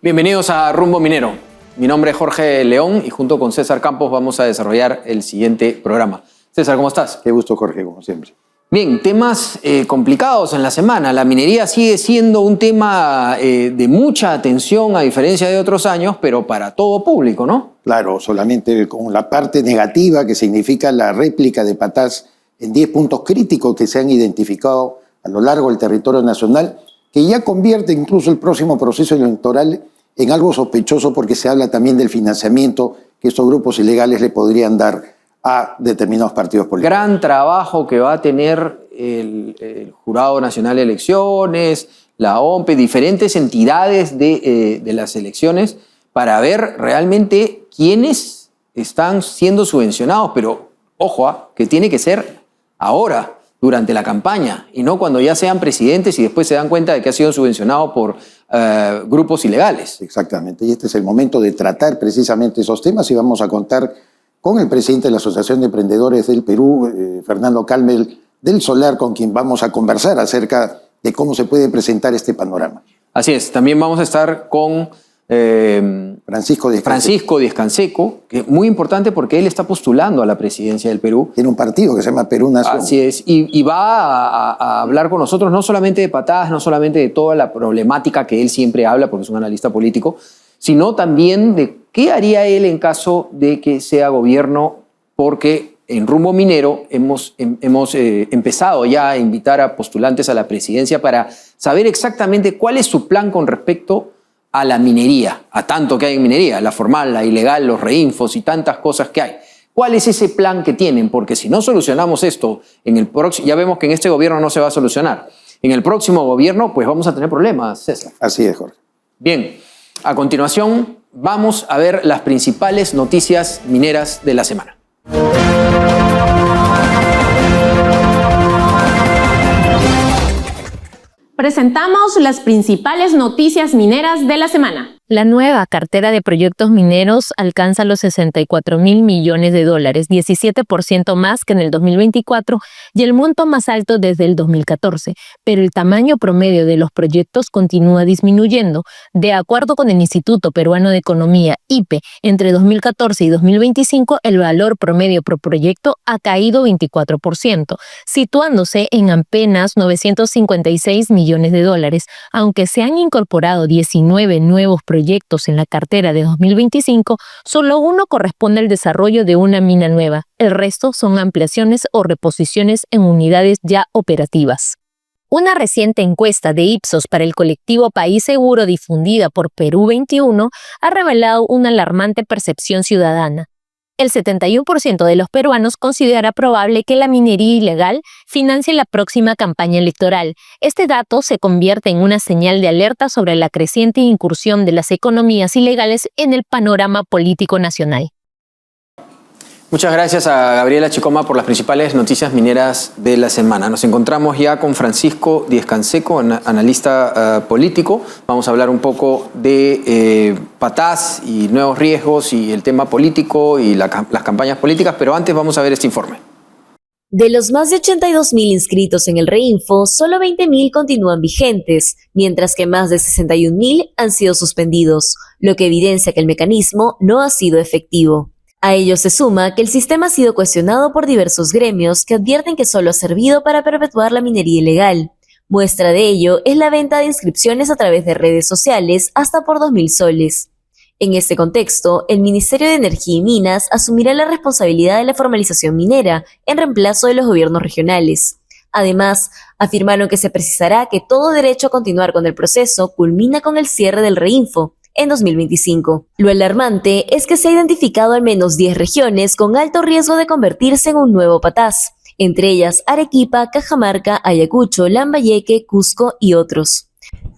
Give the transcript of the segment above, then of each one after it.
Bienvenidos a Rumbo Minero. Mi nombre es Jorge León y junto con César Campos vamos a desarrollar el siguiente programa. César, ¿cómo estás? Qué gusto, Jorge, como siempre. Bien, temas complicados en la semana. La minería sigue siendo un tema de mucha atención a diferencia de otros años, pero para todo público, ¿no? Claro, solamente con la parte negativa que significa la réplica de Patás en 10 puntos críticos que se han identificado a lo largo del territorio nacional, que ya convierte incluso el próximo proceso electoral en algo sospechoso porque se habla también del financiamiento que estos grupos ilegales le podrían dar a determinados partidos políticos. Gran trabajo que va a tener el Jurado Nacional de Elecciones, la OMPE, diferentes entidades de las elecciones para ver realmente quiénes están siendo subvencionados. Pero, ojo, que tiene que ser ahora, durante la campaña, y no cuando ya sean presidentes y después se dan cuenta de que ha sido subvencionado por grupos ilegales. Exactamente, y este es el momento de tratar precisamente esos temas y vamos a contar con el presidente de la Asociación de Emprendedores del Perú, Fernando Calmel del Solar, con quien vamos a conversar acerca de cómo se puede presentar este panorama. Así es, también vamos a estar con Francisco Díaz Canseco, que es muy importante porque él está postulando a la presidencia del Perú. Tiene un partido que se llama Perú Nación. Así es, y va a hablar con nosotros no solamente de patadas, no solamente de toda la problemática que él siempre habla, porque es un analista político, sino también de qué haría él en caso de que sea gobierno, porque en Rumbo Minero hemos empezado ya a invitar a postulantes a la presidencia para saber exactamente cuál es su plan con respecto a la minería, a tanto que hay en minería, la formal, la ilegal, los reinfos y tantas cosas que hay. ¿Cuál es ese plan que tienen? Porque si no solucionamos esto, ya vemos que en este gobierno no se va a solucionar. En el próximo gobierno, pues vamos a tener problemas, César. Así es, Jorge. Bien, a continuación vamos a ver las principales noticias mineras de la semana. Presentamos las principales noticias mineras de la semana. La nueva cartera de proyectos mineros alcanza los 64.000 millones de dólares, 17% más que en el 2024 y el monto más alto desde el 2014, pero el tamaño promedio de los proyectos continúa disminuyendo. De acuerdo con el Instituto Peruano de Economía, IPE, entre 2014 y 2025 el valor promedio por proyecto ha caído 24%, situándose en apenas 956 millones de dólares, aunque se han incorporado 19 nuevos proyectos en la cartera de 2025, solo uno corresponde al desarrollo de una mina nueva. El resto son ampliaciones o reposiciones en unidades ya operativas. Una reciente encuesta de Ipsos para el colectivo País Seguro difundida por Perú 21 ha revelado una alarmante percepción ciudadana. El 71% de los peruanos considera probable que la minería ilegal financie la próxima campaña electoral. Este dato se convierte en una señal de alerta sobre la creciente incursión de las economías ilegales en el panorama político nacional. Muchas gracias a Gabriela Chicoma por las principales noticias mineras de la semana. Nos encontramos ya con Francisco Díaz Canseco, analista político. Vamos a hablar un poco de Patás y nuevos riesgos y el tema político y las campañas políticas, pero antes vamos a ver este informe. De los más de 82.000 inscritos en el Reinfo, solo 20.000 continúan vigentes, mientras que más de 61.000 han sido suspendidos, lo que evidencia que el mecanismo no ha sido efectivo. A ello se suma que el sistema ha sido cuestionado por diversos gremios que advierten que solo ha servido para perpetuar la minería ilegal. Muestra de ello es la venta de inscripciones a través de redes sociales hasta por 2.000 soles. En este contexto, el Ministerio de Energía y Minas asumirá la responsabilidad de la formalización minera en reemplazo de los gobiernos regionales. Además, afirmaron que se precisará que todo derecho a continuar con el proceso culmina con el cierre del Reinfo en 2025. Lo alarmante es que se ha identificado al menos 10 regiones con alto riesgo de convertirse en un nuevo Patás, entre ellas Arequipa, Cajamarca, Ayacucho, Lambayeque, Cusco y otros.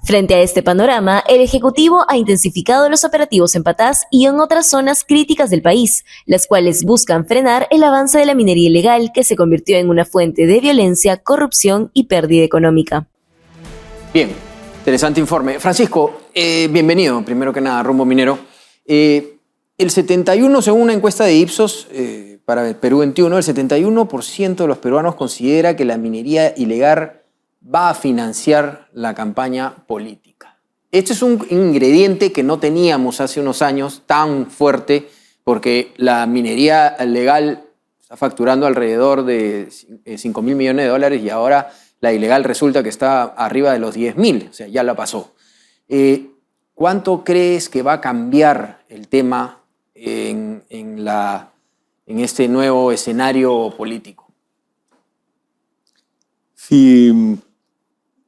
Frente a este panorama, el Ejecutivo ha intensificado los operativos en Patás y en otras zonas críticas del país, las cuales buscan frenar el avance de la minería ilegal que se convirtió en una fuente de violencia, corrupción y pérdida económica. Bien, interesante informe. Francisco, bienvenido, primero que nada, a Rumbo Minero. El 71, según una encuesta de Ipsos para el Perú 21, el 71% de los peruanos considera que la minería ilegal va a financiar la campaña política. este es un ingrediente que no teníamos hace unos años tan fuerte, porque la minería legal está facturando alrededor de 5.000 millones de dólares y ahora la ilegal resulta que está arriba de los 10.000, o sea, ya la pasó. ¿Cuánto crees que va a cambiar el tema en este nuevo escenario político? Si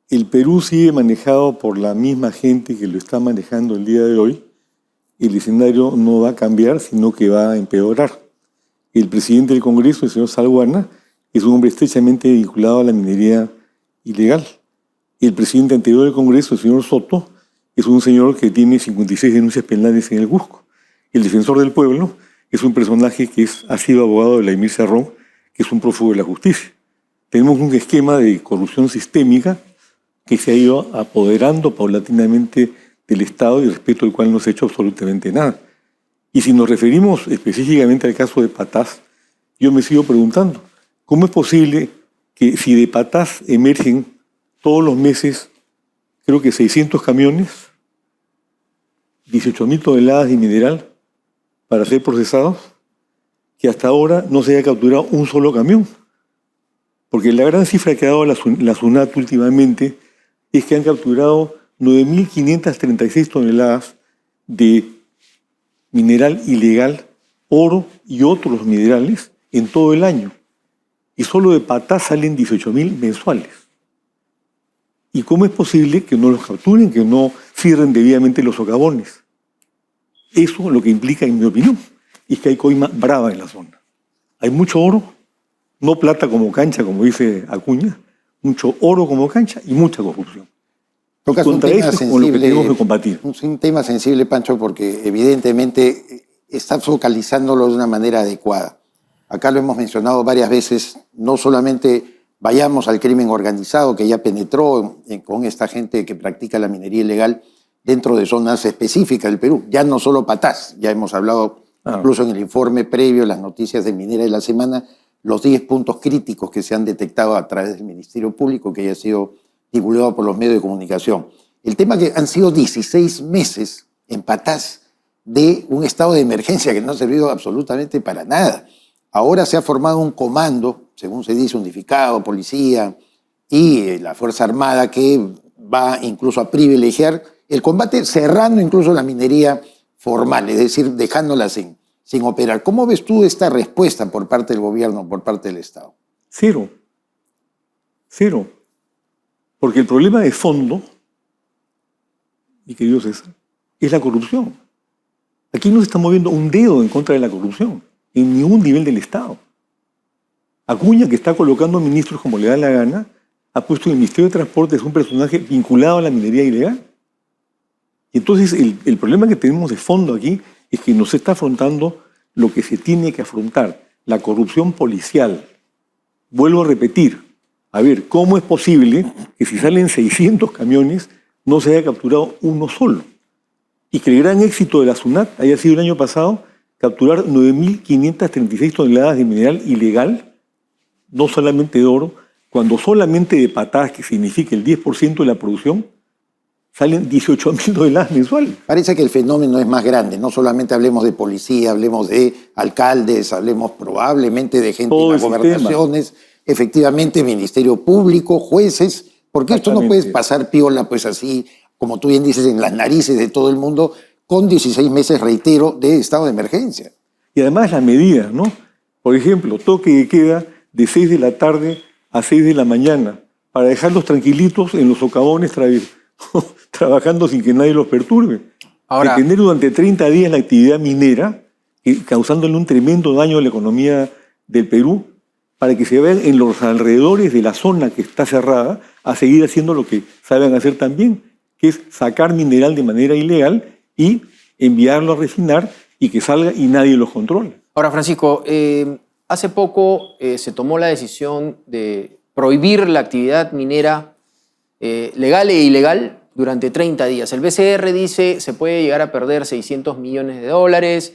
el Perú sigue manejado por la misma gente que lo está manejando el día de hoy, el escenario no va a cambiar, sino que va a empeorar. El presidente del Congreso, el señor Salguana, es un hombre estrechamente vinculado a la minería ilegal. El presidente anterior del Congreso, el señor Soto, es un señor que tiene 56 denuncias penales en el Cusco. El defensor del pueblo es un personaje que ha sido abogado de Vladimir Cerrón, que es un prófugo de la justicia. Tenemos un esquema de corrupción sistémica que se ha ido apoderando paulatinamente del Estado y respecto al cual no se ha hecho absolutamente nada. Y si nos referimos específicamente al caso de Patás, yo me sigo preguntando, ¿cómo es posible que si de Patás emergen todos los meses, creo que 600 camiones, 18.000 toneladas de mineral para ser procesados, que hasta ahora no se haya capturado un solo camión? Porque la gran cifra que ha dado la SUNAT últimamente es que han capturado 9.536 toneladas de mineral ilegal, oro y otros minerales en todo el año. Y solo de Patás salen 18.000 mensuales. ¿Y cómo es posible que no los capturen, que no cierren debidamente los socavones? Eso lo que implica, en mi opinión, es que hay coima brava en la zona. Hay mucho oro, no plata como cancha, como dice Acuña, mucho oro como cancha y mucha corrupción. Tocas Contra un tema eso es con lo que sensible, tenemos que combatir. un tema sensible, Pancho, porque evidentemente está focalizándolo de una manera adecuada. Acá lo hemos mencionado varias veces, no solamente vayamos al crimen organizado que ya penetró con esta gente que practica la minería ilegal dentro de zonas específicas del Perú, ya no solo Patás, ya hemos hablado incluso en el informe previo, las noticias de Minera de la Semana, los 10 puntos críticos que se han detectado a través del Ministerio Público, que ya ha sido divulgado por los medios de comunicación. El tema que han sido 16 meses en Patás de un estado de emergencia que no ha servido absolutamente para nada. Ahora se ha formado un comando, según se dice, unificado, policía y la Fuerza Armada, que va incluso a privilegiar el combate, cerrando incluso la minería formal, es decir, dejándola sin operar. ¿Cómo ves tú esta respuesta por parte del gobierno, por parte del Estado? Cero. Cero. Porque el problema de fondo, mi querido César, es la corrupción. Aquí no se está moviendo un dedo en contra de la corrupción, en ningún nivel del Estado. Acuña, que está colocando ministros como le da la gana, ha puesto en el Ministerio de Transportes un personaje vinculado a la minería ilegal. Y entonces el problema que tenemos de fondo aquí es que nos está afrontando lo que se tiene que afrontar, la corrupción policial. Vuelvo a repetir, a ver, ¿cómo es posible que si salen 600 camiones no se haya capturado uno solo? Y que el gran éxito de la SUNAT haya sido el año pasado capturar 9.536 toneladas de mineral ilegal, no solamente de oro, cuando solamente de Patás, que significa el 10% de la producción, salen 18.000 toneladas mensuales. Parece que el fenómeno es más grande. No solamente hablemos de policía, hablemos de alcaldes, hablemos probablemente de gente en las gobernaciones, efectivamente Ministerio Público, jueces, porque esto no puede pasar piola, pues así, como tú bien dices, en las narices de todo el mundo, con 16 meses, reitero, de estado de emergencia. Y además las medidas, ¿no? Por ejemplo, toque de queda de 6 de la tarde a 6 de la mañana, para dejarlos tranquilitos en los socavones trabajando sin que nadie los perturbe. Ahora, detener durante 30 días la actividad minera, causándole un tremendo daño a la economía del Perú, para que se vean en los alrededores de la zona que está cerrada a seguir haciendo lo que saben hacer también, que es sacar mineral de manera ilegal y enviarlo a refinar y que salga y nadie los controle. Ahora, Francisco, hace poco se tomó la decisión de prohibir la actividad minera legal e ilegal durante 30 días. El BCR dice se puede llegar a perder 600 millones de dólares,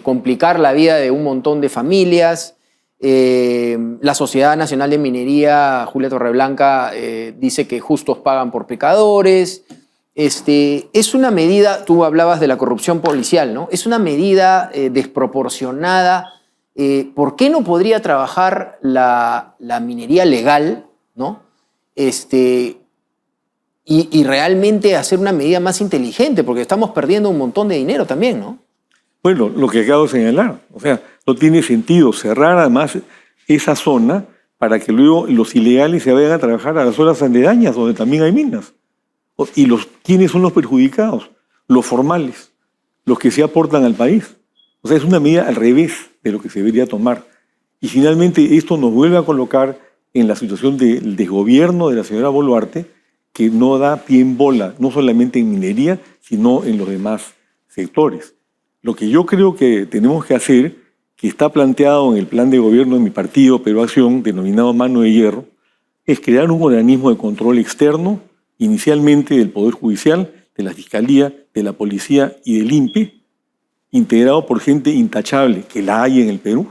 complicar la vida de un montón de familias. La Sociedad Nacional de Minería, Julia Torreblanca, dice que justos pagan por pecadores. es una medida, tú hablabas de la corrupción policial, ¿no? Es una medida desproporcionada. ¿Por qué no podría trabajar la minería legal, ¿no? Y realmente hacer una medida más inteligente, porque estamos perdiendo un montón de dinero también, ¿no? Bueno, lo que acabo de señalar, o sea, no tiene sentido cerrar además esa zona para que luego los ilegales se vayan a trabajar a las zonas aledañas donde también hay minas. ¿Y quiénes son los perjudicados? Los formales, los que se aportan al país. O sea, es una medida al revés de lo que se debería tomar. Y finalmente esto nos vuelve a colocar en la situación del desgobierno de la señora Boluarte, que no da pie en bola, no solamente en minería, sino en los demás sectores. Lo que yo creo que tenemos que hacer, que está planteado en el plan de gobierno de mi partido, Perú Acción, denominado Mano de Hierro, es crear un organismo de control externo, inicialmente del Poder Judicial, de la Fiscalía, de la Policía y del INPE, integrado por gente intachable, que la hay en el Perú,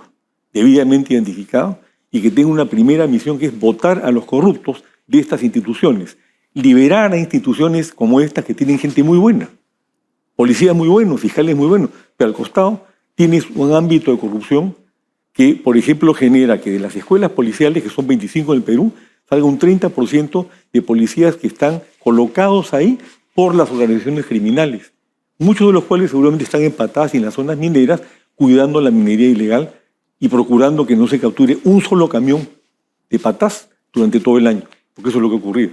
debidamente identificado, y que tenga una primera misión que es votar a los corruptos de estas instituciones, liberar a instituciones como estas que tienen gente muy buena, policías muy buenos, fiscales muy buenos, pero al costado tienes un ámbito de corrupción que, por ejemplo, genera que de las escuelas policiales, que son 25 en el Perú, salga un 30% de policías que están colocados ahí por las organizaciones criminales, muchos de los cuales seguramente están empatadas en las zonas mineras, cuidando la minería ilegal y procurando que no se capture un solo camión de patás durante todo el año, porque eso es lo que ha ocurrido.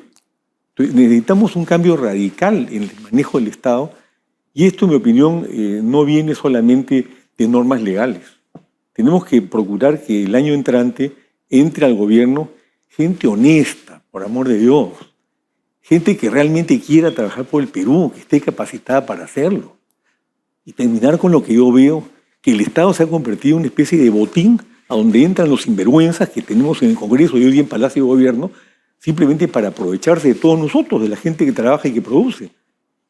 Entonces, necesitamos un cambio radical en el manejo del Estado, y esto, en mi opinión, no viene solamente de normas legales. Tenemos que procurar que el año entrante entre al gobierno gente honesta, por amor de Dios, gente que realmente quiera trabajar por el Perú, que esté capacitada para hacerlo. Y terminar con lo que yo veo, que el Estado se ha convertido en una especie de botín a donde entran los sinvergüenzas que tenemos en el Congreso y hoy en Palacio de Gobierno, simplemente para aprovecharse de todos nosotros, de la gente que trabaja y que produce.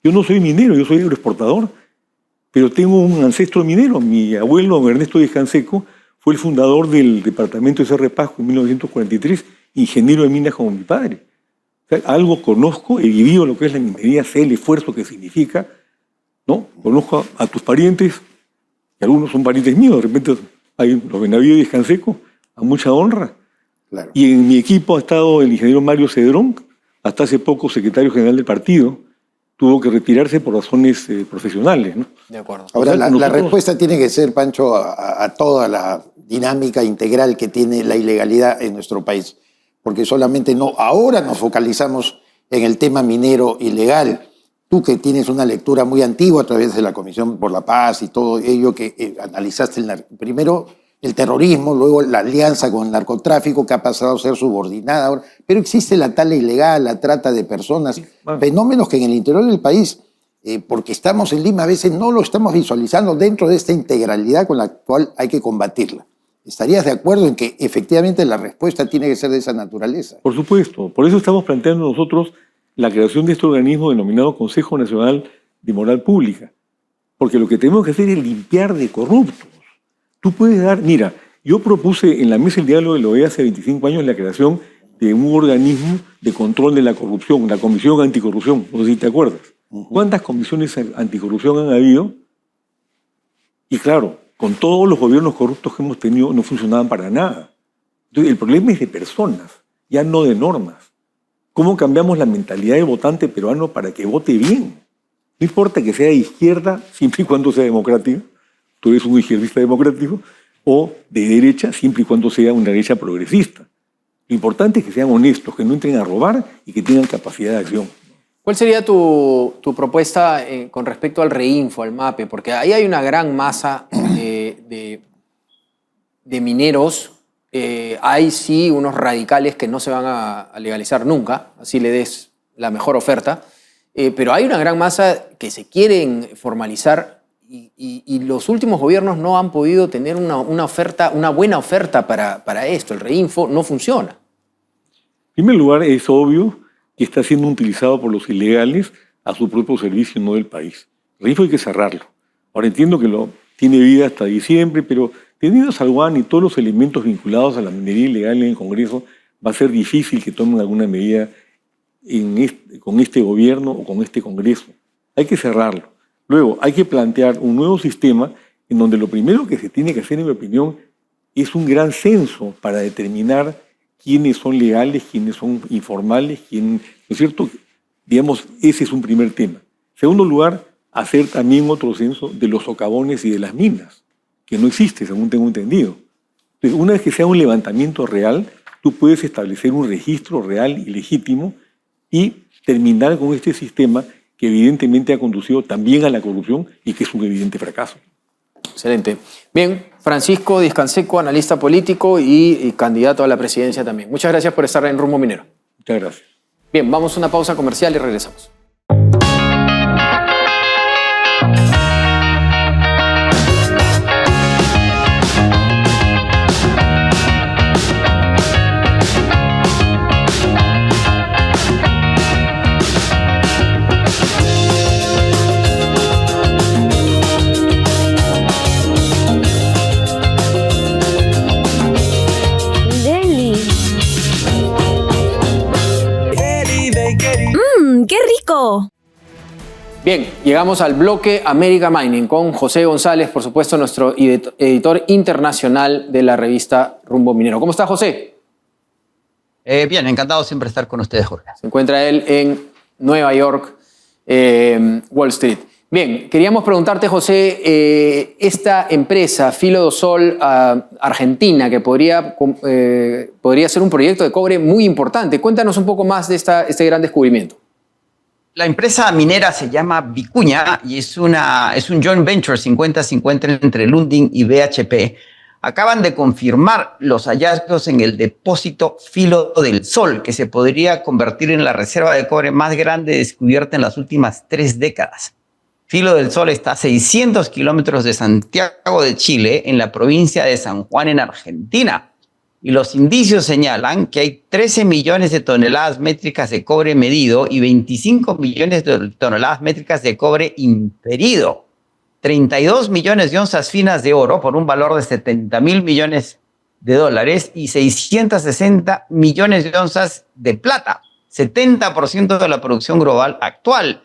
Yo no soy minero, yo soy agroexportador, pero tengo un ancestro minero. Mi abuelo, Ernesto Díaz Canseco, fue el fundador del departamento de Cerro de Pasco en 1943, ingeniero de minas como mi padre. O sea, algo conozco, he vivido lo que es la minería, sé el esfuerzo que significa, ¿no? Conozco a tus parientes, y algunos son parientes míos, de repente hay los Benavides Díaz Canseco, a mucha honra. Claro. Y en mi equipo ha estado el ingeniero Mario Cedrón, hasta hace poco secretario general del partido, tuvo que retirarse por razones profesionales, ¿no? De acuerdo. Ahora, O sea, la respuesta tiene que ser, Pancho, a toda la dinámica integral que tiene la ilegalidad en nuestro país. Porque solamente ahora nos focalizamos en el tema minero ilegal. Tú que tienes una lectura muy antigua a través de la Comisión por la Paz y todo ello que analizaste primero el terrorismo, luego la alianza con el narcotráfico que ha pasado a ser subordinada ahora. Pero existe la tala ilegal, la trata de personas, fenómenos que en el interior del país, porque estamos en Lima, a veces no lo estamos visualizando dentro de esta integralidad con la cual hay que combatirla. ¿Estarías de acuerdo en que efectivamente la respuesta tiene que ser de esa naturaleza? Por supuesto. Por eso estamos planteando nosotros la creación de este organismo denominado Consejo Nacional de Moral Pública. Porque lo que tenemos que hacer es limpiar de corruptos. Tú puedes dar... Mira, yo propuse en la Mesa del Diálogo de la OEA hace 25 años la creación de un organismo de control de la corrupción, la Comisión Anticorrupción. No sé si te acuerdas. ¿Cuántas comisiones anticorrupción han habido? Y claro, con todos los gobiernos corruptos que hemos tenido no funcionaban para nada. Entonces, el problema es de personas, ya no de normas. ¿Cómo cambiamos la mentalidad del votante peruano para que vote bien? No importa que sea de izquierda, siempre y cuando sea democrático. Tú eres un izquierdista democrático, o de derecha, siempre y cuando sea una derecha progresista. Lo importante es que sean honestos, que no entren a robar y que tengan capacidad de acción. ¿Cuál sería tu propuesta con respecto al Reinfo, al MAPE? Porque ahí hay una gran masa de mineros. Hay sí unos radicales que no se van a legalizar nunca, así le des la mejor oferta. Pero hay una gran masa que se quieren formalizar y los últimos gobiernos no han podido tener una buena oferta para esto. El Reinfo no funciona. En primer lugar, es obvio que está siendo utilizado por los ilegales a su propio servicio, no del país. El Reinfo hay que cerrarlo. Ahora entiendo que tiene vida hasta diciembre, pero teniendo Salguán y todos los elementos vinculados a la minería ilegal en el Congreso, va a ser difícil que tomen alguna medida con este gobierno o con este Congreso. Hay que cerrarlo. Luego, hay que plantear un nuevo sistema en donde lo primero que se tiene que hacer, en mi opinión, es un gran censo para determinar quiénes son legales, quiénes son informales, ¿no es cierto? Digamos, ese es un primer tema. Segundo lugar, hacer también otro censo de los socavones y de las minas, que no existe, según tengo entendido. Entonces, una vez que sea un levantamiento real, tú puedes establecer un registro real y legítimo y terminar con este sistema que evidentemente ha conducido también a la corrupción y que es un evidente fracaso. Excelente. Bien, Francisco Díaz Canseco, analista político y candidato a la presidencia también. Muchas gracias por estar en Rumbo Minero. Muchas gracias. Bien, vamos a una pausa comercial y regresamos. ¡Qué rico! Bien, llegamos al bloque América Mining con José González, por supuesto, nuestro editor internacional de la revista Rumbo Minero. ¿Cómo está, José? Bien, encantado siempre estar con ustedes, Jorge. Se encuentra él en Nueva York, Wall Street. Bien, queríamos preguntarte, José, esta empresa, Filo do Sol Argentina, que podría ser un proyecto de cobre muy importante. Cuéntanos un poco más de este gran descubrimiento. La empresa minera se llama Vicuña y es un joint venture 50-50 entre Lundin y BHP. Acaban de confirmar los hallazgos en el depósito Filo del Sol, que se podría convertir en la reserva de cobre más grande descubierta en las últimas 3 décadas. Filo del Sol está a 600 kilómetros de Santiago de Chile, en la provincia de San Juan, en Argentina. Y los indicios señalan que hay 13 millones de toneladas métricas de cobre medido y 25 millones de toneladas métricas de cobre inferido. 32 millones de onzas finas de oro por un valor de 70.000 millones de dólares y 660 millones de onzas de plata, 70% de la producción global actual.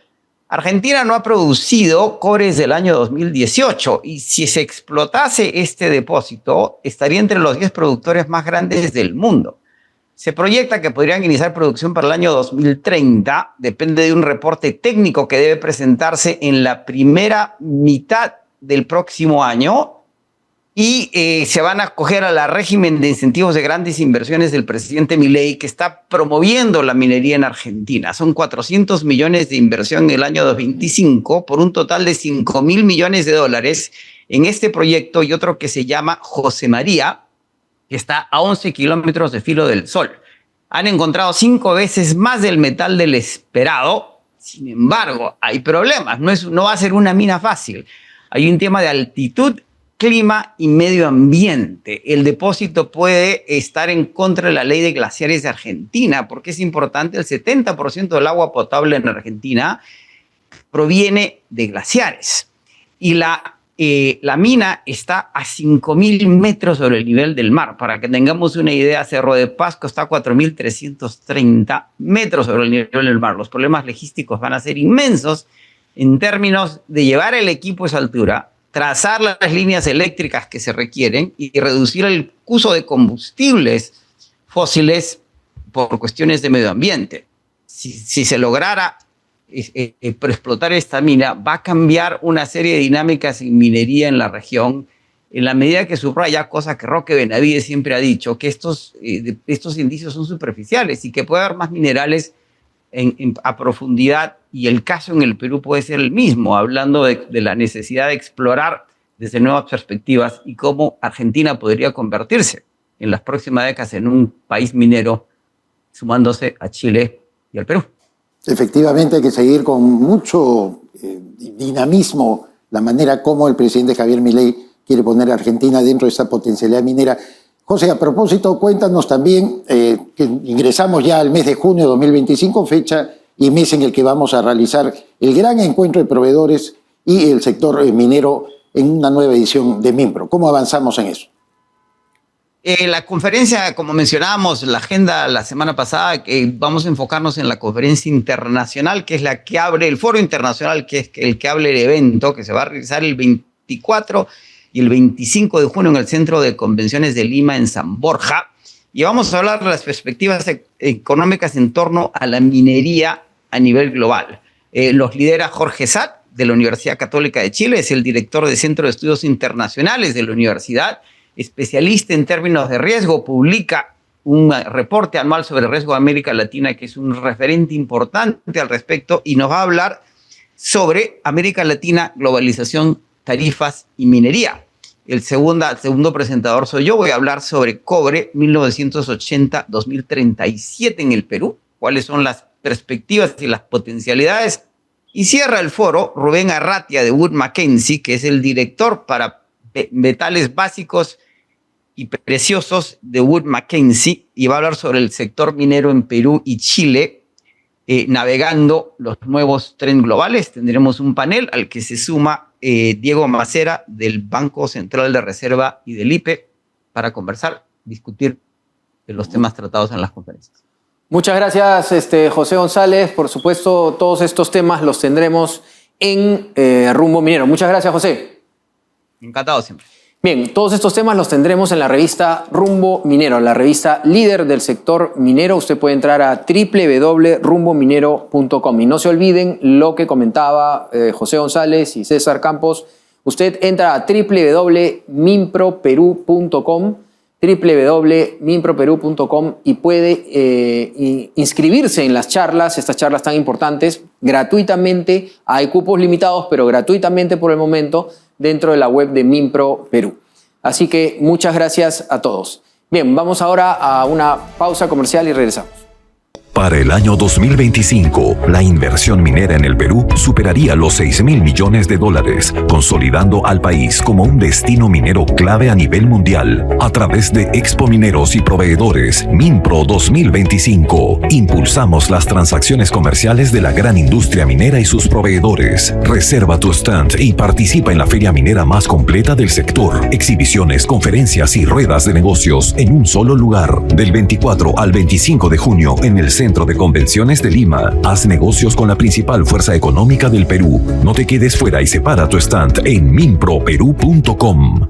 Argentina no ha producido cobre desde el año 2018 y si se explotase este depósito, estaría entre los 10 productores más grandes del mundo. Se proyecta que podrían iniciar producción para el año 2030, depende de un reporte técnico que debe presentarse en la primera mitad del próximo año y se van a acoger a la régimen de incentivos de grandes inversiones del presidente Milei, que está promoviendo la minería en Argentina. Son 400 millones de inversión en el año 2025 por un total de 5.000 millones de dólares en este proyecto y otro que se llama José María, que está a 11 kilómetros de Filo del Sol. Han encontrado 5 veces más del metal del esperado. Sin embargo, hay problemas. No va a ser una mina fácil. Hay un tema de altitud, clima y medio ambiente. El depósito puede estar en contra de la ley de glaciares de Argentina, porque es importante, el 70% del agua potable en Argentina proviene de glaciares. Y la mina está a 5.000 metros sobre el nivel del mar. Para que tengamos una idea, Cerro de Pasco está a 4.330 metros sobre el nivel del mar. Los problemas logísticos van a ser inmensos en términos de llevar el equipo a esa altura, trazar las líneas eléctricas que se requieren y reducir el uso de combustibles fósiles por cuestiones de medio ambiente. Si se lograra explotar esta mina, va a cambiar una serie de dinámicas en minería en la región, en la medida que subraya, cosa que Roque Benavides siempre ha dicho, que estos indicios son superficiales y que puede haber más minerales a profundidad, y el caso en el Perú puede ser el mismo, hablando de la necesidad de explorar desde nuevas perspectivas y cómo Argentina podría convertirse en las próximas décadas en un país minero, sumándose a Chile y al Perú. Efectivamente, hay que seguir con mucho dinamismo la manera como el presidente Javier Milei quiere poner a Argentina dentro de esa potencialidad minera. José, a propósito, cuéntanos también que ingresamos ya al mes de junio de 2025, fecha y mes en el que vamos a realizar el gran encuentro de proveedores y el sector minero en una nueva edición de Minpro. ¿Cómo avanzamos en eso? La conferencia, como mencionábamos, la agenda la semana pasada, vamos a enfocarnos en la conferencia internacional, que es la que abre el foro internacional, que es el que abre el evento, que se va a realizar el 24 y el 25 de junio en el Centro de Convenciones de Lima, en San Borja. Y vamos a hablar de las perspectivas económicas en torno a la minería a nivel global. Los lidera Jorge Satt, de la Universidad Católica de Chile, es el director del Centro de Estudios Internacionales de la universidad, especialista en términos de riesgo, publica un reporte anual sobre el riesgo de América Latina, que es un referente importante al respecto, y nos va a hablar sobre América Latina, globalización, tarifas y minería. El segundo presentador soy yo. Voy a hablar sobre cobre 1980-2037 en el Perú, cuáles son las perspectivas y las potencialidades. Y cierra el foro Rubén Arratia, de Wood Mackenzie, que es el director para metales básicos y preciosos de Wood Mackenzie, y va a hablar sobre el sector minero en Perú y Chile, navegando los nuevos trends globales. Tendremos un panel al que se suma Diego Macera, del Banco Central de Reserva y del IPE, para conversar, discutir de los temas tratados en las conferencias. Muchas gracias, José González. Por supuesto, todos estos temas los tendremos en Rumbo Minero. Muchas gracias, José. Encantado siempre. Bien, todos estos temas los tendremos en la revista Rumbo Minero, la revista líder del sector minero. Usted puede entrar a www.rumbominero.com. Y no se olviden lo que José González y César Campos. Usted entra a www.minproperú.com y puede inscribirse en las charlas, estas charlas tan importantes, gratuitamente. Hay cupos limitados, pero gratuitamente por el momento, dentro de la web de Minpro Perú. Así que muchas gracias a todos. Bien, vamos ahora a una pausa comercial y regresamos. Para el año 2025, la inversión minera en el Perú superaría los $6.000 millones, consolidando al país como un destino minero clave a nivel mundial. A través de Expo Mineros y Proveedores, Minpro 2025, impulsamos las transacciones comerciales de la gran industria minera y sus proveedores. Reserva tu stand y participa en la feria minera más completa del sector. Exhibiciones, conferencias y ruedas de negocios en un solo lugar. Del 24 al 25 de junio en el Centro de Convenciones de Lima. Haz negocios con la principal fuerza económica del Perú. No te quedes fuera y separa tu stand en minproperú.com.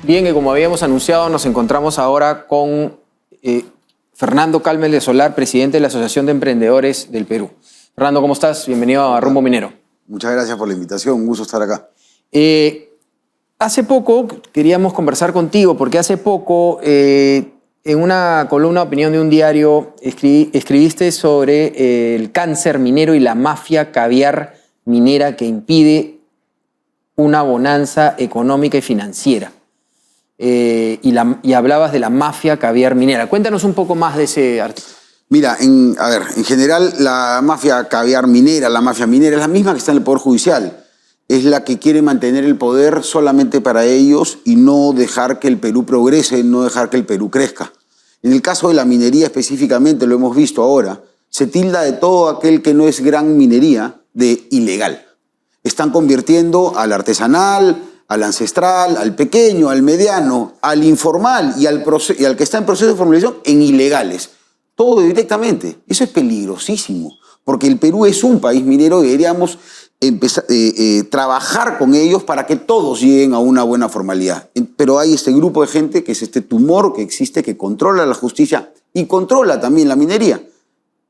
Bien, y como habíamos anunciado, nos encontramos ahora con Fernando Calmel de Solar, presidente de la Asociación de Emprendedores del Perú. Fernando, ¿cómo estás? Bienvenido a Rumbo Minero. Muchas gracias por la invitación, un gusto estar acá. Hace poco queríamos conversar contigo, porque hace poco en una columna de opinión de un diario escribiste sobre el cáncer minero y la mafia caviar minera que impide una bonanza económica y financiera. Y hablabas de la mafia caviar minera. Cuéntanos un poco más de ese artículo. Mira, en general la mafia caviar minera, la mafia minera es la misma que está en el Poder Judicial. Es la que quiere mantener el poder solamente para ellos y no dejar que el Perú progrese, no dejar que el Perú crezca. En el caso de la minería específicamente, lo hemos visto ahora, se tilda de todo aquel que no es gran minería de ilegal. Están convirtiendo al artesanal, al ancestral, al pequeño, al mediano, al informal y al que está en proceso de formalización en ilegales. Todo directamente. Eso es peligrosísimo, porque el Perú es un país minero y deberíamos trabajar con ellos para que todos lleguen a una buena formalidad. Pero hay este grupo de gente que es este tumor que existe, que controla la justicia y controla también la minería,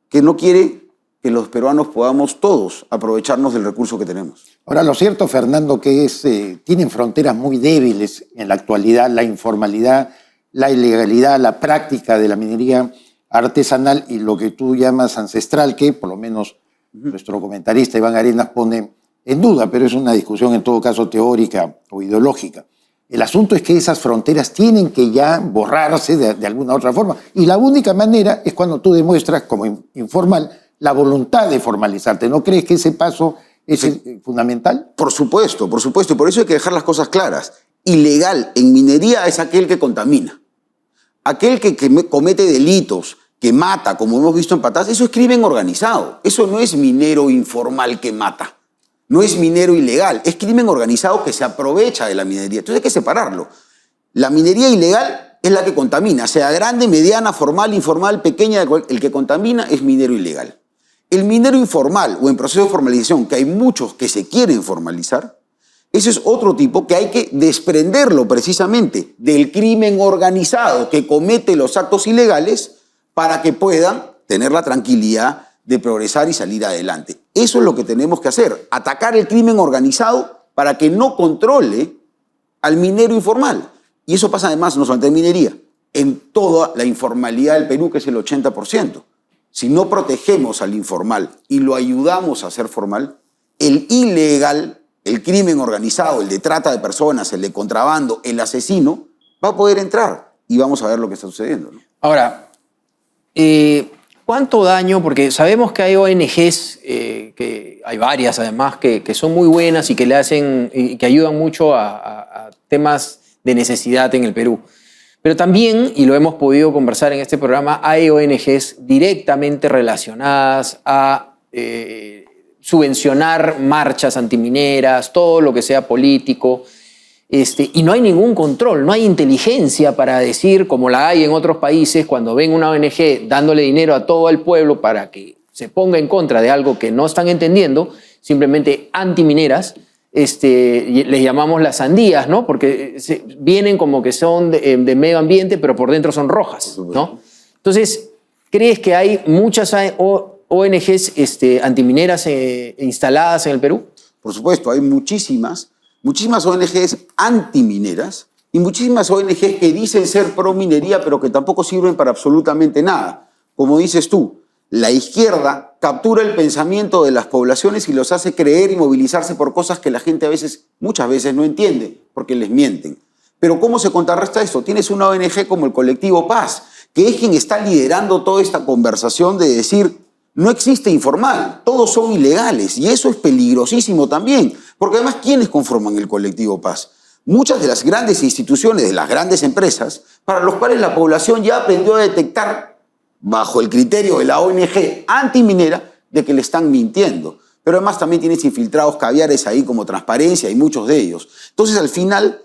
que no quiere que los peruanos podamos todos aprovecharnos del recurso que tenemos. Ahora, lo cierto, Fernando, que tienen fronteras muy débiles en la actualidad, la informalidad, la ilegalidad, la práctica de la minería artesanal y lo que tú llamas ancestral, que por lo menos nuestro comentarista Iván Arenas pone en duda, pero es una discusión en todo caso teórica o ideológica. El asunto es que esas fronteras tienen que ya borrarse de alguna otra forma. Y la única manera es cuando tú demuestras como informal la voluntad de formalizarte. ¿No crees que ese paso es fundamental? Por supuesto, y por eso hay que dejar las cosas claras. Ilegal en minería es aquel que contamina. Aquel que comete delitos, que mata, como hemos visto en Patás, eso es crimen organizado. Eso no es minero informal que mata. No es minero ilegal, es crimen organizado que se aprovecha de la minería. Entonces hay que separarlo. La minería ilegal es la que contamina, sea grande, mediana, formal, informal, pequeña, el que contamina es minero ilegal. El minero informal o en proceso de formalización, que hay muchos que se quieren formalizar, ese es otro tipo que hay que desprenderlo precisamente del crimen organizado que comete los actos ilegales para que puedan tener la tranquilidad de progresar y salir adelante. Eso es lo que tenemos que hacer, atacar el crimen organizado para que no controle al minero informal. Y eso pasa además no solamente en minería, en toda la informalidad del Perú, que es el 80%. Si no protegemos al informal y lo ayudamos a ser formal, el ilegal, el crimen organizado, el de trata de personas, el de contrabando, el asesino, va a poder entrar y vamos a ver lo que está sucediendo, ¿no? Ahora, ¿cuánto daño? Porque sabemos que hay ONGs, que hay varias además, que son muy buenas y que le hacen y que ayudan mucho a temas de necesidad en el Perú. Pero también, y lo hemos podido conversar en este programa, hay ONGs directamente relacionadas a subvencionar marchas antimineras, todo lo que sea político, y no hay ningún control, no hay inteligencia para decir, como la hay en otros países, cuando ven una ONG dándole dinero a todo el pueblo para que se ponga en contra de algo que no están entendiendo, simplemente antimineras, les llamamos las sandías, ¿no? Porque vienen como que son de medio ambiente, pero por dentro son rojas, ¿no? Entonces, ¿crees que hay muchas ONGs antimineras instaladas en el Perú? Por supuesto, hay muchísimas ONGs antimineras y muchísimas ONGs que dicen ser pro minería, pero que tampoco sirven para absolutamente nada. Como dices tú, la izquierda captura el pensamiento de las poblaciones y los hace creer y movilizarse por cosas que la gente muchas veces no entiende, porque les mienten. Pero ¿cómo se contrarresta esto? Tienes una ONG como el Colectivo Paz, que es quien está liderando toda esta conversación de decir, no existe informal, todos son ilegales, y eso es peligrosísimo también, porque además, ¿quiénes conforman el Colectivo Paz? Muchas de las grandes instituciones, de las grandes empresas, para los cuales la población ya aprendió a detectar bajo el criterio de la ONG antiminera de que le están mintiendo. Pero además también tienes infiltrados caviares ahí como Transparencia y muchos de ellos. Entonces al final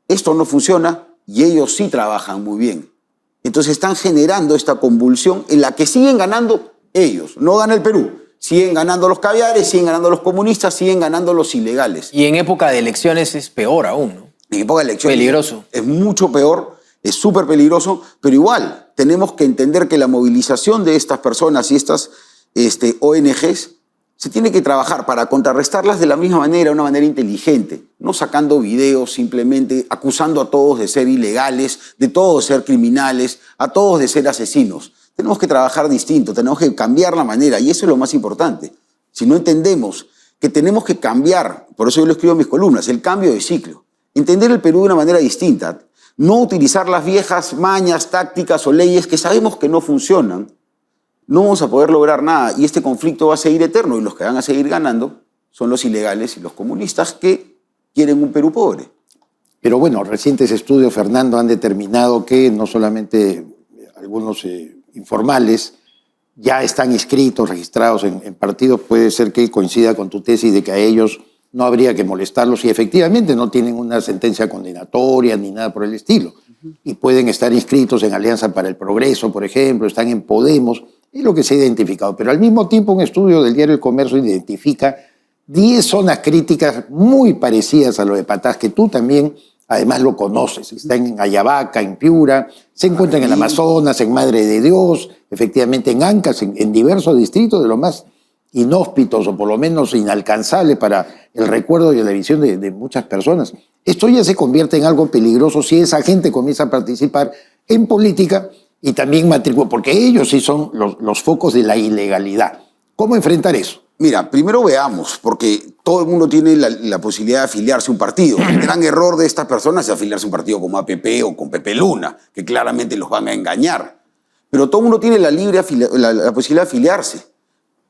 esto no funciona y ellos sí trabajan muy bien. Entonces están generando esta convulsión en la que siguen ganando ellos. No gana el Perú. Siguen ganando los caviares, siguen ganando los comunistas, siguen ganando los ilegales. Y en época de elecciones es peor aún, ¿no? En época de elecciones peligroso. Es mucho peor. Es súper peligroso, pero igual tenemos que entender que la movilización de estas personas y estas ONGs se tiene que trabajar para contrarrestarlas de la misma manera, una manera inteligente, no sacando videos simplemente acusando a todos de ser ilegales, de todos de ser criminales, a todos de ser asesinos. Tenemos que trabajar distinto, tenemos que cambiar la manera y eso es lo más importante. Si no entendemos que tenemos que cambiar, por eso yo lo escribo en mis columnas, el cambio de ciclo, entender el Perú de una manera distinta. No utilizar las viejas mañas, tácticas o leyes que sabemos que no funcionan, no vamos a poder lograr nada y este conflicto va a seguir eterno y los que van a seguir ganando son los ilegales y los comunistas que quieren un Perú pobre. Pero bueno, recientes estudios, Fernando, han determinado que no solamente algunos informales ya están inscritos, registrados en partidos, puede ser que coincida con tu tesis de que a ellos no habría que molestarlos y efectivamente no tienen una sentencia condenatoria ni nada por el estilo. Y pueden estar inscritos en Alianza para el Progreso, por ejemplo, están en Podemos, es lo que se ha identificado. Pero al mismo tiempo un estudio del diario El Comercio identifica 10 zonas críticas muy parecidas a lo de Patás, que tú también además lo conoces. Están en Ayabaca, en Piura, se encuentran en Amazonas, en Madre de Dios, efectivamente en Ancas, en diversos distritos de lo más inhóspitos o por lo menos inalcanzables para el recuerdo y la visión de muchas personas. Esto ya se convierte en algo peligroso si esa gente comienza a participar en política y también matricula, porque ellos sí son los focos de la ilegalidad. ¿Cómo enfrentar eso? Mira, primero veamos, porque todo el mundo tiene la posibilidad de afiliarse a un partido. El gran error de estas personas es afiliarse a un partido como APP o con Pepe Luna, que claramente los van a engañar. Pero todo el mundo tiene la posibilidad de afiliarse.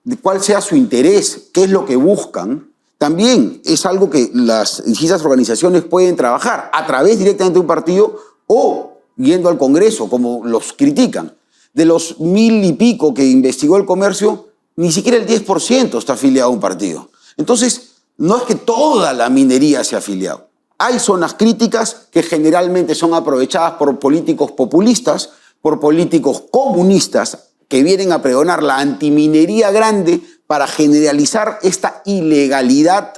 De cuál sea su interés, qué es lo que buscan, también es algo que las distintas organizaciones pueden trabajar a través directamente de un partido o yendo al Congreso, como los critican. De los 1000 y pico que investigó el Comercio, ni siquiera el 10% está afiliado a un partido. Entonces, no es que toda la minería se ha afiliado. Hay zonas críticas que generalmente son aprovechadas por políticos populistas, por políticos comunistas que vienen a pregonar la antiminería grande para generalizar esta ilegalidad,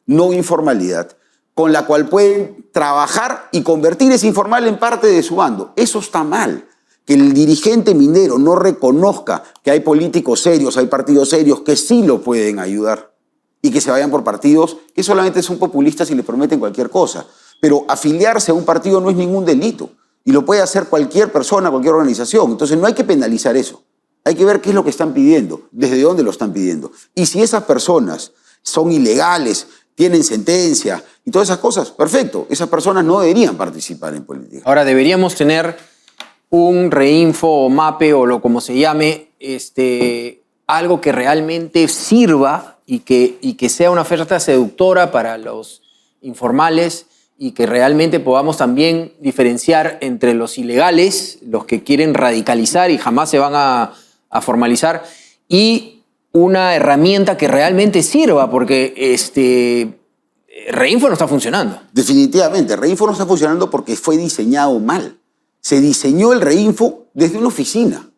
no informalidad, con la cual pueden trabajar y convertir ese informal en parte de su bando. Eso está mal. Que el dirigente minero no reconozca que hay políticos serios, hay partidos serios que sí lo pueden ayudar y que se vayan por partidos que solamente son populistas y le prometen cualquier cosa. Pero afiliarse a un partido no es ningún delito y lo puede hacer cualquier persona, cualquier organización. Entonces no hay que penalizar eso. Hay que ver qué es lo que están pidiendo, desde dónde lo están pidiendo. Y si esas personas son ilegales, tienen sentencia y todas esas cosas, perfecto. Esas personas no deberían participar en política. Ahora, deberíamos tener un Reinfo o MAPE o lo como se llame, algo que realmente sirva y que sea una oferta seductora para los informales y que realmente podamos también diferenciar entre los ilegales, los que quieren radicalizar y jamás se van a formalizar, y una herramienta que realmente sirva, porque Reinfo no está funcionando. Definitivamente, Reinfo no está funcionando porque fue diseñado mal. Se diseñó el Reinfo desde una oficina,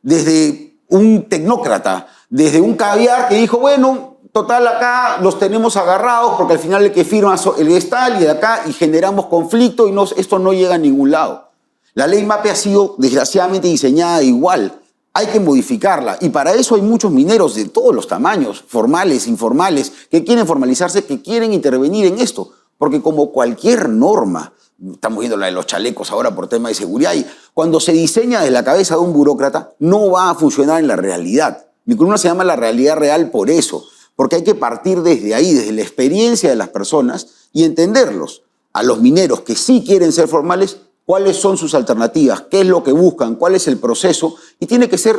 desde un tecnócrata, desde un caviar que dijo, bueno, total acá los tenemos agarrados porque al final el que firma el está y de acá y generamos conflicto y esto no llega a ningún lado. La ley MAPE ha sido desgraciadamente diseñada igual. Hay que modificarla y para eso hay muchos mineros de todos los tamaños, formales, informales, que quieren formalizarse, que quieren intervenir en esto. Porque como cualquier norma, estamos viendo la de los chalecos ahora por tema de seguridad, y cuando se diseña desde la cabeza de un burócrata, no va a funcionar en la realidad. Mi columna se llama La realidad real por eso, porque hay que partir desde ahí, desde la experiencia de las personas y entenderlos. A los mineros que sí quieren ser formales, cuáles son sus alternativas, qué es lo que buscan, cuál es el proceso, y tiene que ser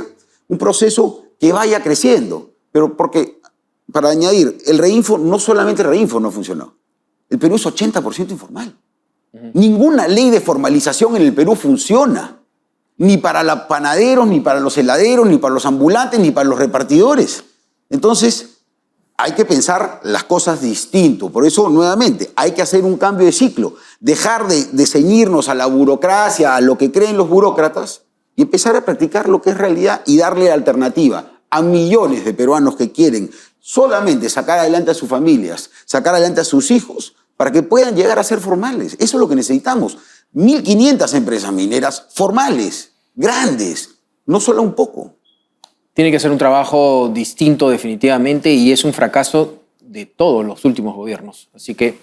un proceso que vaya creciendo. Pero porque, para añadir, el Reinfo, no solamente el Reinfo no ha funcionado. El Perú es 80% informal. Ninguna ley de formalización en el Perú funciona. Ni para los panaderos, ni para los heladeros, ni para los ambulantes, ni para los repartidores. Entonces, hay que pensar las cosas distinto. Por eso, nuevamente, hay que hacer un cambio de ciclo. Dejar de ceñirnos a la burocracia, a lo que creen los burócratas, y empezar a practicar lo que es realidad y darle alternativa a millones de peruanos que quieren solamente sacar adelante a sus familias, sacar adelante a sus hijos, para que puedan llegar a ser formales. Eso es lo que necesitamos. 1.500 empresas mineras formales, grandes, no solo un poco. Tiene que ser un trabajo distinto definitivamente y es un fracaso de todos los últimos gobiernos. Así que,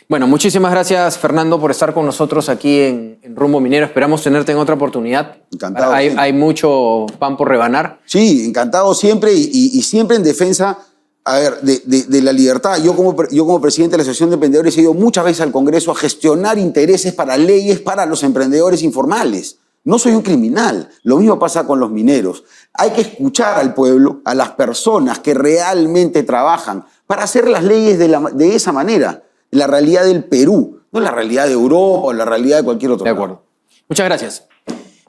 bueno, muchísimas gracias, Fernando, por estar con nosotros aquí en Rumbo Minero. Esperamos tenerte en otra oportunidad. Encantado. Hay mucho pan por rebanar. Sí, encantado siempre y siempre en defensa, a ver, de la libertad. Yo como presidente de la Asociación de Emprendedores he ido muchas veces al Congreso a gestionar intereses para leyes para los emprendedores informales. No soy un criminal. Lo mismo pasa con los mineros. Hay que escuchar al pueblo, a las personas que realmente trabajan para hacer las leyes de esa manera. La realidad del Perú, no la realidad de Europa o la realidad de cualquier otro De acuerdo. Muchas gracias.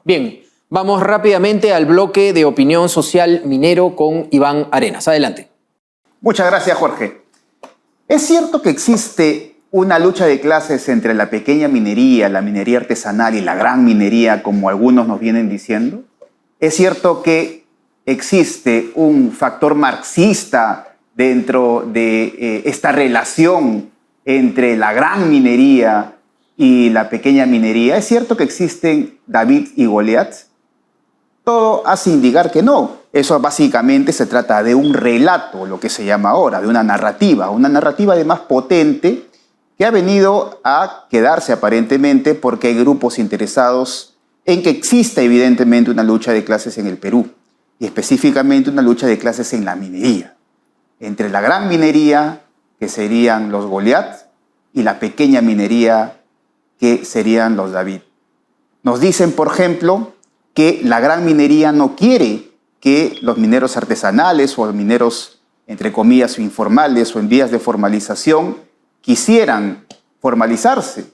Bien, vamos rápidamente al bloque de opinión social minero con Iván Arenas. Adelante. Muchas gracias, Jorge. ¿Es cierto que existe una lucha de clases entre la pequeña minería, la minería artesanal y la gran minería, como algunos nos vienen diciendo? ¿Es cierto que existe un factor marxista dentro de esta relación entre la gran minería y la pequeña minería? ¿Es cierto que existen David y Goliat? Todo hace indicar que no. Eso básicamente se trata de un relato, lo que se llama ahora, de una narrativa además potente que ha venido a quedarse aparentemente porque hay grupos interesados en que exista evidentemente una lucha de clases en el Perú y específicamente una lucha de clases en la minería, entre la gran minería, que serían los Goliat, y la pequeña minería, que serían los David. Nos dicen, por ejemplo, que la gran minería no quiere que los mineros artesanales o mineros, entre comillas, informales o en vías de formalización quisieran formalizarse.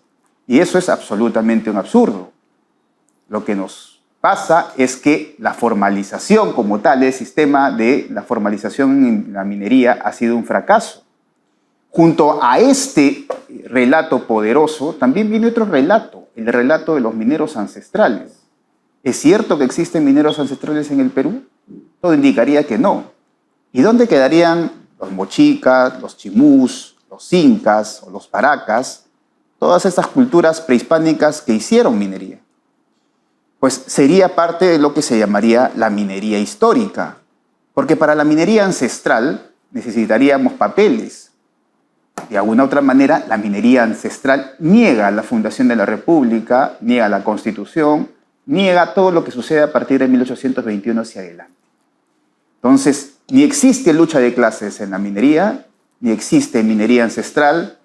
Y eso es absolutamente un absurdo. Lo que nos pasa es que la formalización como tal, el sistema de la formalización en la minería ha sido un fracaso. Junto a este relato poderoso, también viene otro relato, el relato de los mineros ancestrales. ¿Es cierto que existen mineros ancestrales en el Perú? Todo indicaría que no. ¿Y dónde quedarían los mochicas, los chimús, los incas o los paracas? Todas estas culturas prehispánicas que hicieron minería. Pues sería parte de lo que se llamaría la minería histórica. Porque para la minería ancestral necesitaríamos papeles. De alguna otra manera, la minería ancestral niega la fundación de la República, niega la Constitución, niega todo lo que sucede a partir de 1821 hacia adelante. Entonces, ni existe lucha de clases en la minería, ni existe minería ancestral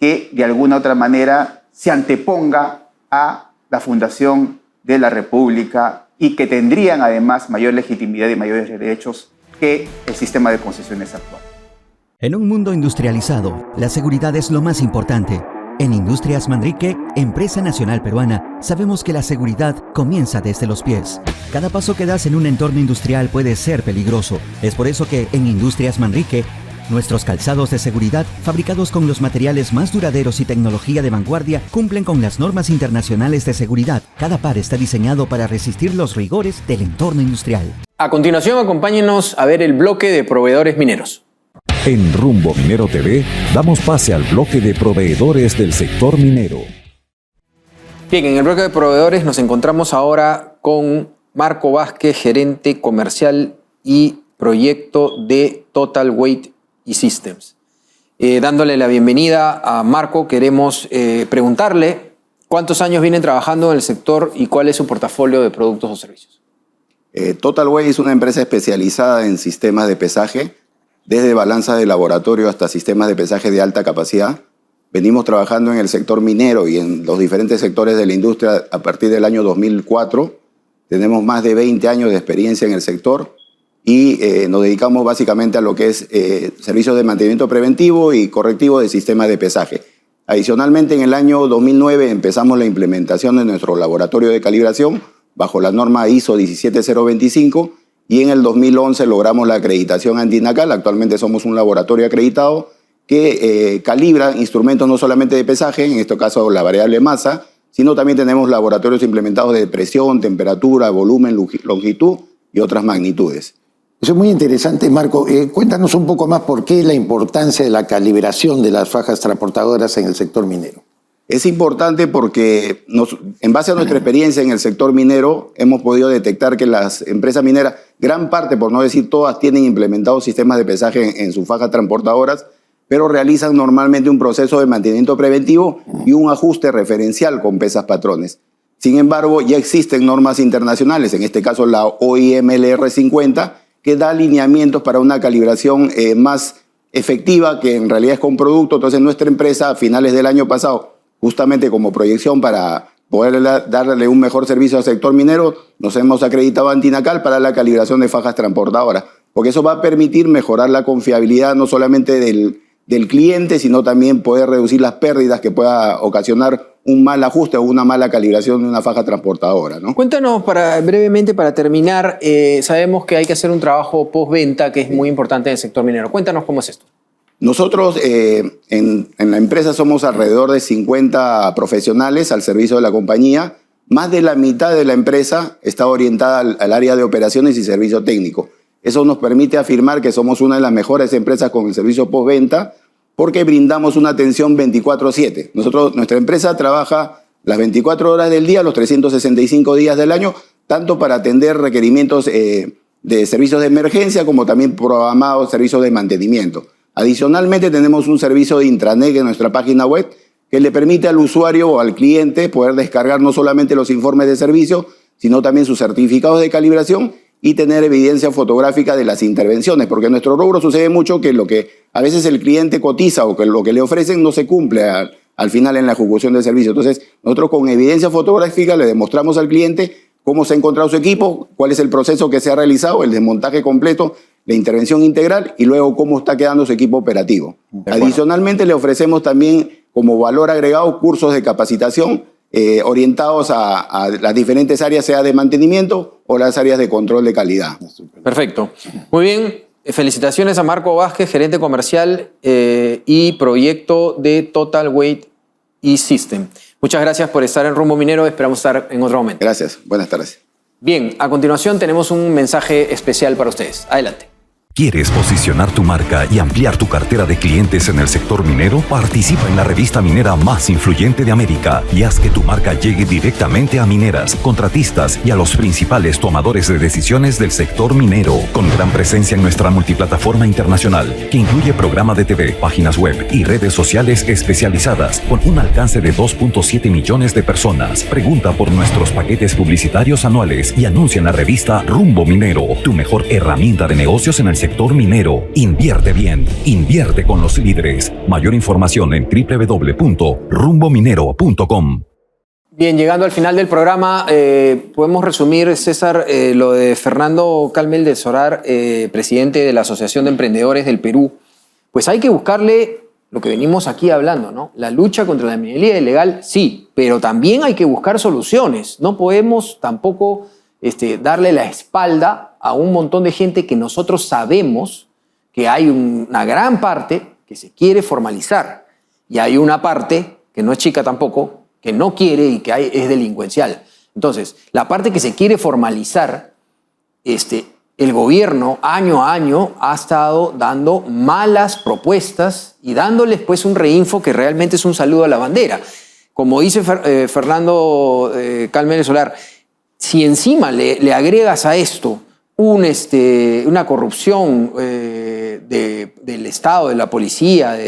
que de alguna otra manera se anteponga a la fundación de la República y que tendrían además mayor legitimidad y mayores derechos que el sistema de concesiones actual. En un mundo industrializado, la seguridad es lo más importante. En Industrias Manrique, empresa nacional peruana, sabemos que la seguridad comienza desde los pies. Cada paso que das en un entorno industrial puede ser peligroso. Es por eso que en Industrias Manrique, nuestros calzados de seguridad, fabricados con los materiales más duraderos y tecnología de vanguardia, cumplen con las normas internacionales de seguridad. Cada par está diseñado para resistir los rigores del entorno industrial. A continuación, acompáñenos a ver el bloque de proveedores mineros. En Rumbo Minero TV damos pase al bloque de proveedores del sector minero. Bien, en el bloque de proveedores nos encontramos ahora con Marco Vázquez, gerente comercial y proyecto de Total Weight y Systems. Dándole la bienvenida a Marco, queremos preguntarle cuántos años vienen trabajando en el sector y cuál es su portafolio de productos o servicios. Total Weight es una empresa especializada en sistemas de pesaje, desde balanzas de laboratorio hasta sistemas de pesaje de alta capacidad. Venimos trabajando en el sector minero y en los diferentes sectores de la industria a partir del año 2004. Tenemos más de 20 años de experiencia en el sector y nos dedicamos básicamente a lo que es servicios de mantenimiento preventivo y correctivo de sistemas de pesaje. Adicionalmente, en el año 2009 empezamos la implementación de nuestro laboratorio de calibración bajo la norma ISO 17025 y en el 2011 logramos la acreditación anti-INACAL. Actualmente somos un laboratorio acreditado que calibra instrumentos no solamente de pesaje, en este caso la variable masa, sino también tenemos laboratorios implementados de presión, temperatura, volumen, longitud y otras magnitudes. Eso es muy interesante, Marco. Cuéntanos un poco más por qué la importancia de la calibración de las fajas transportadoras en el sector minero. Es importante porque en base a nuestra experiencia en el sector minero hemos podido detectar que las empresas mineras, gran parte, por no decir todas, tienen implementados sistemas de pesaje en sus fajas transportadoras, pero realizan normalmente un proceso de mantenimiento preventivo y un ajuste referencial con pesas patrones. Sin embargo, ya existen normas internacionales, en este caso la OIMLR 50, que da alineamientos para una calibración más efectiva, que en realidad es con producto. Entonces nuestra empresa a finales del año pasado, justamente como proyección para poder darle un mejor servicio al sector minero, nos hemos acreditado ante INACAL para la calibración de fajas transportadoras, porque eso va a permitir mejorar la confiabilidad no solamente del cliente, sino también poder reducir las pérdidas que pueda ocasionar un mal ajuste o una mala calibración de una faja transportadora, ¿no? Cuéntanos brevemente para terminar, sabemos que hay que hacer un trabajo postventa que es muy importante en el sector minero. Cuéntanos cómo es esto. Nosotros en la empresa somos alrededor de 50 profesionales al servicio de la compañía. Más de la mitad de la empresa está orientada al área de operaciones y servicio técnico. Eso nos permite afirmar que somos una de las mejores empresas con el servicio postventa porque brindamos una atención 24/7. Nuestra empresa trabaja las 24 horas del día, los 365 días del año, tanto para atender requerimientos de servicios de emergencia como también programados servicios de mantenimiento. Adicionalmente, tenemos un servicio de intranet en nuestra página web que le permite al usuario o al cliente poder descargar no solamente los informes de servicio, sino también sus certificados de calibración y tener evidencia fotográfica de las intervenciones, porque en nuestro rubro sucede mucho que lo que a veces el cliente cotiza o que lo que le ofrecen no se cumple al final en la ejecución del servicio. Entonces, nosotros con evidencia fotográfica le demostramos al cliente cómo se ha encontrado su equipo, cuál es el proceso que se ha realizado, el desmontaje completo, la intervención integral y luego cómo está quedando su equipo operativo. Adicionalmente, le ofrecemos también como valor agregado cursos de capacitación orientados a las diferentes áreas, sea de mantenimiento o las áreas de control de calidad. Perfecto. Muy bien. felicitaciones a Marco Vázquez, gerente comercial y proyecto de Total Weight E-System. Muchas gracias por estar en Rumbo Minero. Esperamos estar en otro momento. Gracias. Buenas tardes. Bien, a continuación tenemos un mensaje especial para ustedes. Adelante. ¿Quieres posicionar tu marca y ampliar tu cartera de clientes en el sector minero? Participa en la revista minera más influyente de América y haz que tu marca llegue directamente a mineras, contratistas y a los principales tomadores de decisiones del sector minero, con gran presencia en nuestra multiplataforma internacional, que incluye programa de TV, páginas web y redes sociales especializadas, con un alcance de 2.7 millones de personas. Pregunta por nuestros paquetes publicitarios anuales y anuncia en la revista Rumbo Minero, tu mejor herramienta de negocios en el sector minero. Invierte bien, invierte con los líderes. Mayor información en www.rumbominero.com. Bien, llegando al final del programa, podemos resumir, César, lo de Fernando Calmel de Solar, presidente de la Asociación de Emprendedores del Perú. Pues hay que buscarle lo que venimos aquí hablando, ¿no? La lucha contra la minería ilegal, sí, pero también hay que buscar soluciones. No podemos tampoco darle la espalda a un montón de gente que nosotros sabemos que hay una gran parte que se quiere formalizar y hay una parte, que no es chica tampoco, que no quiere y que es delincuencial. Entonces, la parte que se quiere formalizar, el gobierno año a año ha estado dando malas propuestas y dándoles pues un reinfo que realmente es un saludo a la bandera. Como dice Fernando Calmel de Solar, si encima le agregas a esto una corrupción del Estado, de la policía,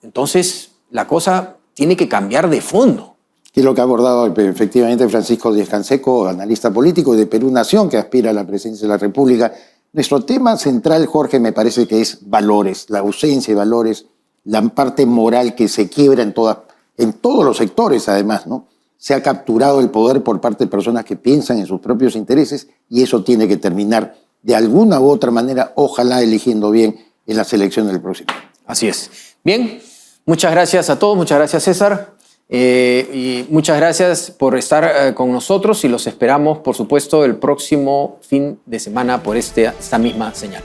entonces la cosa tiene que cambiar de fondo. Y lo que ha abordado efectivamente Francisco Díaz Canseco, analista político de Perú Nación, que aspira a la presidencia de la República. Nuestro tema central, Jorge, me parece que es valores, la ausencia de valores, la parte moral que se quiebra en todos los sectores, además, ¿no? Se ha capturado el poder por parte de personas que piensan en sus propios intereses y eso tiene que terminar de alguna u otra manera, ojalá eligiendo bien en las elecciones del próximo. Así es. Bien, muchas gracias a todos, muchas gracias César y muchas gracias por estar con nosotros y los esperamos, por supuesto, el próximo fin de semana por esta misma señal.